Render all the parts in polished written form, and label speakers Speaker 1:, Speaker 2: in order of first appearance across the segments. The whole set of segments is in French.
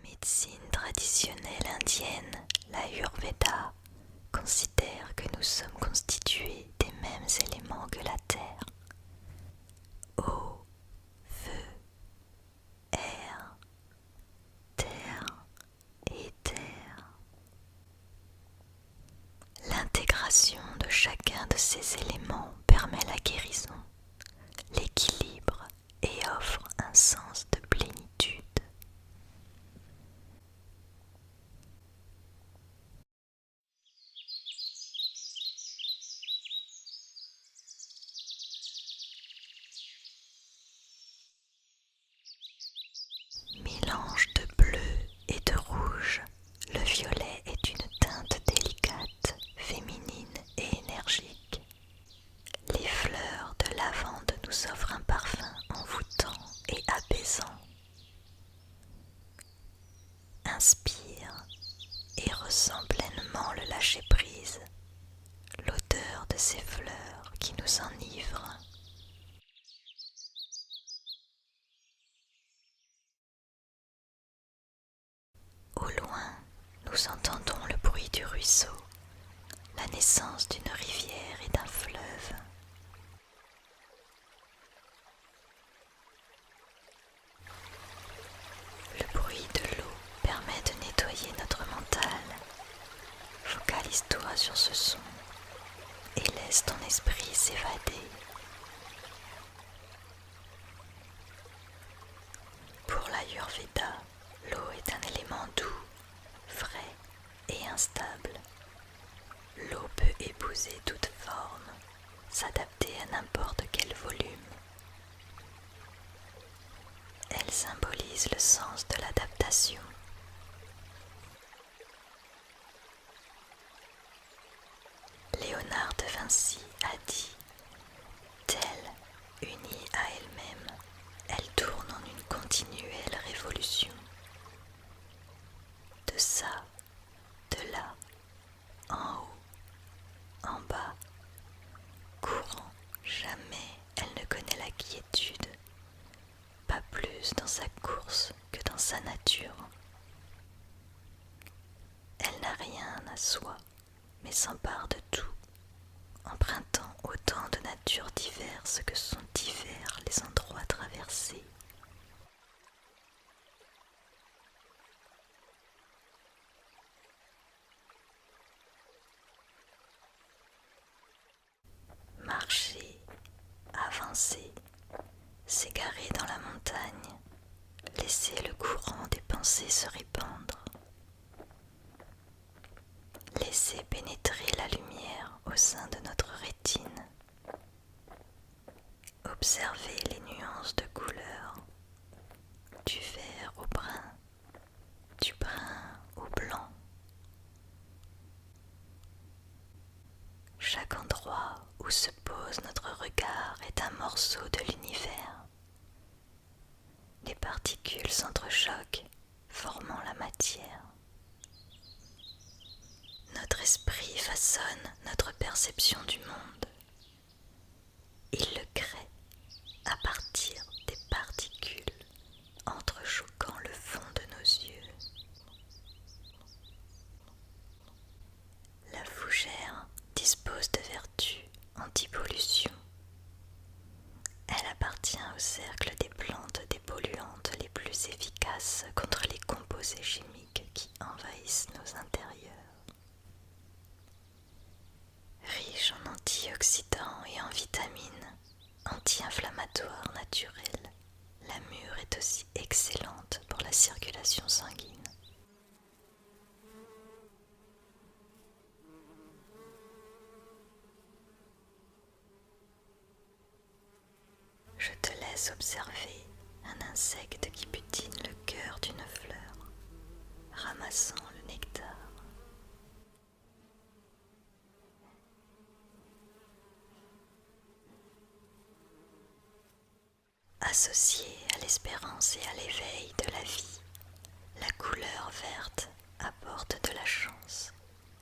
Speaker 1: médecine traditionnelle indienne, l'Ayurveda, considère que nous sommes constitués des mêmes éléments que la terre. Eau, feu, air, terre et terre. L'intégration de chacun de ces éléments permet la guérison, l'équilibre et offre un sens de plénitude. Mélange de bleu et de rouge, le violet est une teinte délicate, féminine et énergique. Les fleurs de lavande nous offrent un parfum envoûtant et apaisant. Inspire et ressens pleinement le lâcher-prise, l'odeur de ces fleurs qui nous enivrent. Au loin, nous entendons le bruit du ruisseau, la naissance d'une rivière et d'un fleuve. Le bruit de l'eau permet de nettoyer notre mental. Focalise-toi sur ce son et laisse ton esprit s'évader. Pour l'Ayurveda, l'eau est un élément doux, frais et instable. L'eau peut épouser toute forme, s'adapter à n'importe quel volume. Elle symbolise le sens de l'adaptation. Léonard de Vinci a dit « Telle, unie à elle-même, elle tourne en une continuelle révolution. De ça, de là, en haut, en bas, courant, jamais elle ne connaît la quiétude, pas plus dans sa course que dans sa nature. Elle n'a rien à soi, mais s'empare de tout, empruntant autant de natures diverses que sont divers les endroits traversés. Marcher, avancer, s'égarer dans la montagne, laisser le courant des pensées se répandre, laisser pénétrer la lumière au sein de notre rétine, observer les nuances de couleurs, du vert au brun, du brun au blanc. Chaque endroit où se pose notre regard est un morceau de l'univers. Les particules s'entrechoquent, formant la matière. Notre esprit façonne notre perception du monde. Il le crée à partir des particules entrechoquant le fond de nos yeux. La fougère dispose de vertus anti-pollution. Elle appartient au cercle des plantes dépolluantes les plus efficaces contre les composés chimiques qui envahissent nos intérieurs. Riche en antioxydants et en vitamines, anti-inflammatoires naturelles, la mûre est aussi excellente pour la circulation sanguine. Je te laisse observer un insecte qui butine le cœur d'une fleur, ramassant le nectar. Associée à l'espérance et à l'éveil de la vie, la couleur verte apporte de la chance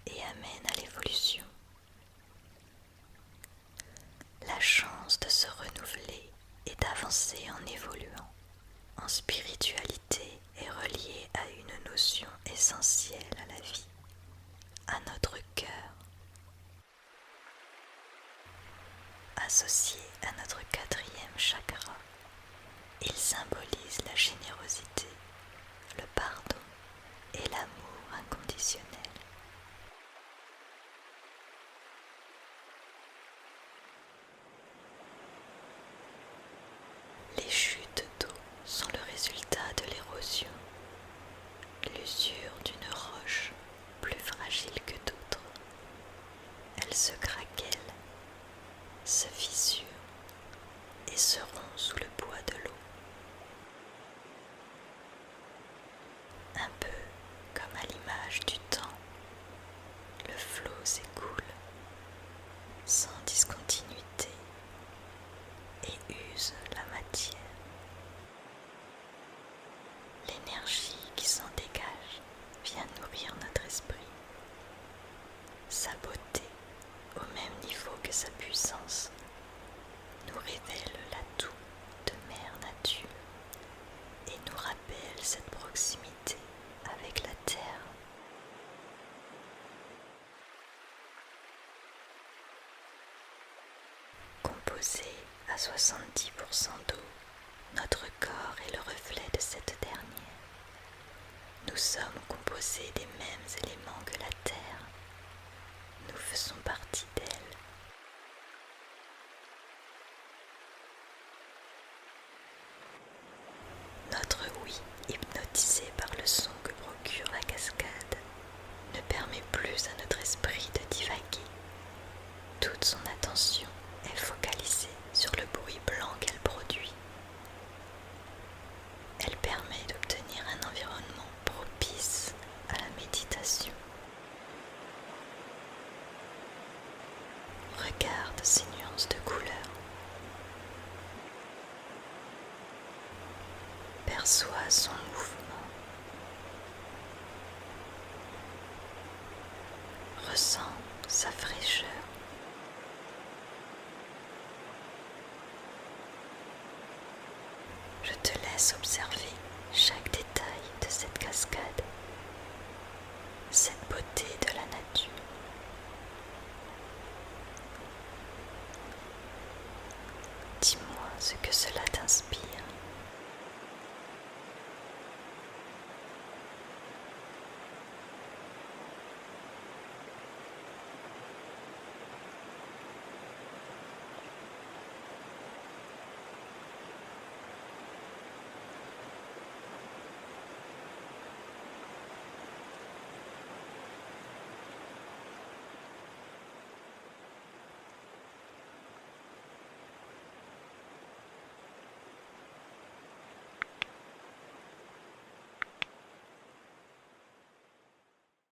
Speaker 1: et amène à l'évolution. La chance de se renouveler et d'avancer en évoluant, en spiritualité, est reliée à une émotions essentielles à la vie, à notre cœur, associé à notre quatrième chakra. Il symbolise la générosité, le pardon et l'amour inconditionnel. Les chutes d'eau sont le résultat de l'érosion, l'usure d'une roche plus fragile que d'autres. Elle se craquelle, se fissure et se rompt sous le poids de l'eau. Un peu comme à l'image du temps, le flot s'écoule sans discontinuité et use la matière. L'énergie qui s'en dégage vient nourrir notre esprit. Sa beauté, au même niveau que sa puissance, nous révèle l'atout de Mère Nature et nous rappelle cette proximité avec la Terre. Composé à 70% d'eau, notre corps est le reflet de cette dernière. Nous sommes composés des mêmes éléments que la Terre. Nous faisons partie d'elle. Notre oui, hypnotisé par le son que procure la cascade, ne permet plus à notre esprit de divaguer. Toute son attention est focalisée sur le bruit blanc qu'elle produit. Elle permet d'obtenir un environnement propice à la méditation. Regarde ces nuances de couleurs. Perçois son mouvement. Ressens sa fraîcheur. Je te laisse observer